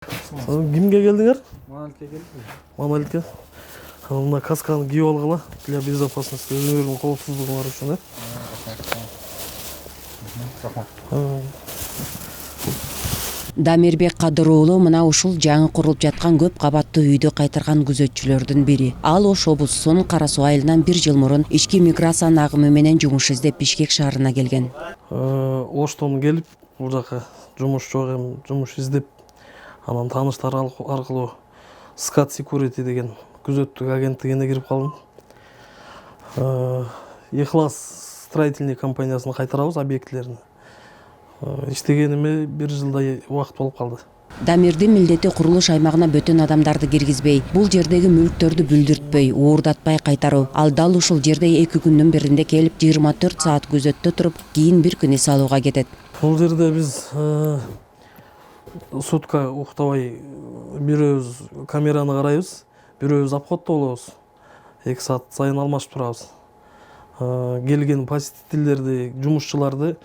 Кимге келдиңер? Мамаликке келдим. Мамаликке. Мына касканы кийип алгыла для безопасности, өзүңөрдүн коопсуздугуңар үчүн, Рахмат. Дамирбек Кадыр мына ушул жаңы курулуп жаткан көп кабаттуу үйдү кайтарган күзөтчүлөрдүн бири. Ал Ош облусунун Кара Суу айылынан 1 жыл мурун ички миграциянын агымы менен жумуш издеп Бишкек шаарына келген. Оштон келип, бул жака жумуш жок эми, жумуш издеп, анан тааныштар аркылуу Scat Security деген күзөттүк агенттигине кирип калдым. Ихлас строительный компаниясына кайтарабыз объектилерин. Иштегениме 1 жылдай убакыт болуп калды. Дамирдин милдети курулуш аймагына бөтөн адамдарды киргизбей, бул жердеги мүлктөрдү бүлдүртпөй, уурдатпай кайтаруу. Ал дал ушул жерде 2 күндүн биринде келип 24 саат күзөттө туруп, кийин бир күн эс алууга кетет. Бул жерде биз сутка уктабай бирөөбүз камераны карайбыз, бирөөбүз обходдо болобуз. 2 саат сайын алмашып турабыз. Келген посетительдерди, жумушчуларды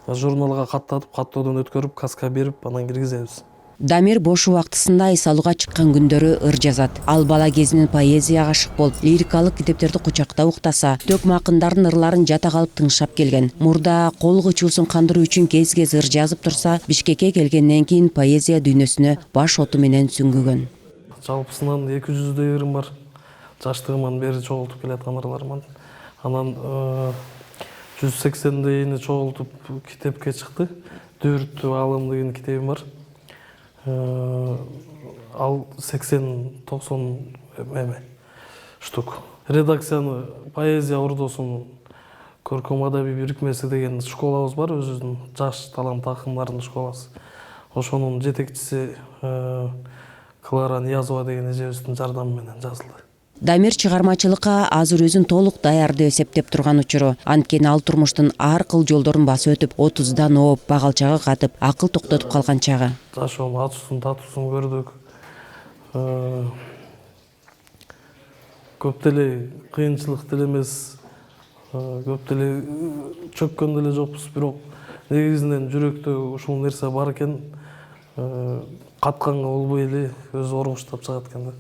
журналга каттатып, каттоодон өткөрүп, каска берип, анан киргизебиз. Дамир бош убактысында эс алууга чыккан күндөрү ыр жазат. Ал бала кезинен поэзияга ашык болуп, лирикалык китептерди кучакта уктаса, төкмө акындардын ырларын жата калып тыңшап келген. Мурда кол кычуусун кандыруу үчүн кез-кез ыр жазып турса, Бишкекке келгенден кийин поэзия дүйнөсүнө баш оту менен сүңгүгөн. Жалпысынан 200дөй ырым бар. Жаштыгыман бери чогултуп келаткан ырларыман. Анан 180дейини чогултуп китепке чыкты. Дүрттүү алым деген китебим бар. Ал 80-90 штук. Редакцияны поэзия ордосунун көркөм адабий бирикмеси деген школабыз бар, өзүбүздүн жаш талант акындардын школасы. Ошонун жетекчиси Клара Ниязова деген эжебиздин жардамы менен жазылды. Дамир чыгармачылыкка азыр өзүн толук даяр деп эсептеп турган учуру. Анткени ал турмуштун ар кыл жолдорун басып өтүп, 30дан ооп, багалчага катып, акыл токтотуп калган чагы. Жашоонун ачуусун татуусун көрдүк. Көп деле кыйынчылык деле эмес, көп деле чөккөн деле жокпуз, бирок негизинен жүрөктө ушул нерсе бар экен, катканга болбой эле өзү оргуштап чыгат экен да.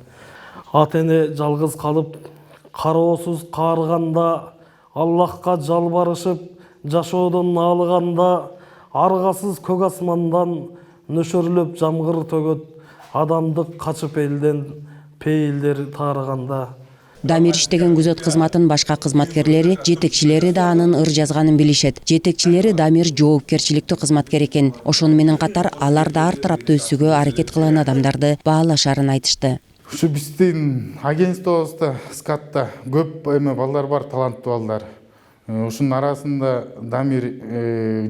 Ата эне жалгыз калып, кароосуз каарыганда, Аллахка жалбарышып, жашоодон наалыганда, аргасыз көк асмандан нөшөрлөп жамгыр төгөт, адамдык качып элден, пейилдер таарыганда. Дамир иштеген күзөт кызматынын башка кызматкерлери, жетекчилери да анын ыр жазганын билишет. Жетекчилери Дамир жоопкерчиликтүү кызматкер экен. Ошону менен катар алар да ар тараптуу өсүүгө аракет кылган адамдарды баалашарын айтышты. Ушу биздин агентствобузда, Scat'та көп балдар бар, таланттуу балдар. Ушунун арасында Дамир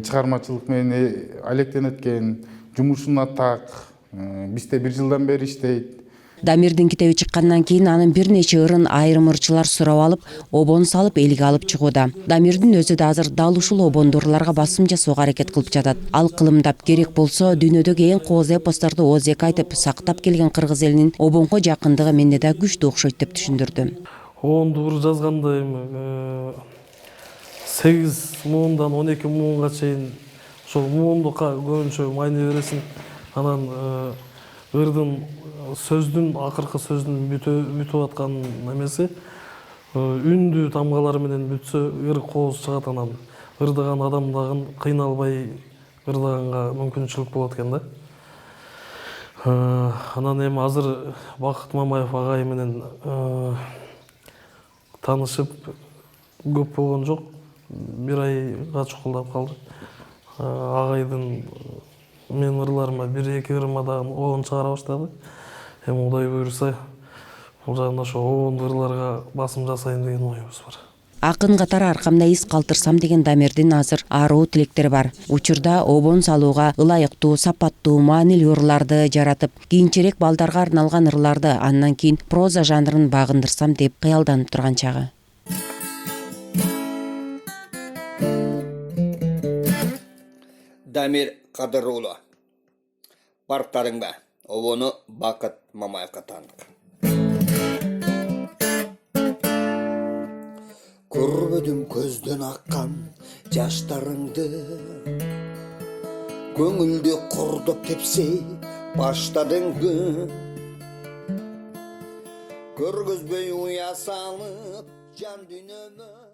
чыгармачылык менен алектенет экен, жумушуна так, бизде 1 жылдан бери иштейт. Дамирдин китеби чыккандан кийин анын бир нече ырын айрым ырчылар сурап алып, обон салып элге алып чыгууда. Дамирдин өзү да азыр дал ушул обондуу ырларга басым жасоого аракет кылып жатат. Ал кылымдап, керек болсо дүйнөдөгү эң кооз эпосторду ооз-эки айтып сактап келген кыргыз элинин обонго жакындыгы менде да күчтүү окшойт деп түшүндүрдү. Обондуу ыр жазганда эми 8 муундан 12 муунга чейин ошол муундукка көбүнчө майны бересиң. Анан ырдын сөздүн, акыркы сөздүн бүтүп аткан эмеси үндүү тамгалары менен бүтсө ыр кооз чыгат, анан ырдаган адам дагы кыйналбай ырдаганга мүмкүнчүлүк болот экен да. Анан эми азыр Бакыт Мамаев агай менен таанышып көп болгон жок, 1 айга чукулдап калды. Агайдын мен ырларыма 1-2 ырыма дагы обон чыгара баштады. Эми Кудай буйруса, бул жагында ошо обондуу ырларга басым жасайын деген оюбуз бар. Акын катары аркамда из калтырсам деген Дамирдин азыр аруу тилектери бар. Учурда обон салууга ылайыктуу, сапаттуу, маанилүү ырларды жаратып, кийинчерээк балдарга арналган ырларды, андан кийин проза жанрын багындырсам деп кыялданып турган чагы. Дамир Кадыр Барктарыңда обону Бакыт Мамаевка таандык. Көрбөдүм көздөн аккан жаштарыңды, көңүлдү кордоп тепсе баштадыңбы көргөзбөй уя салып жан дүйнөмө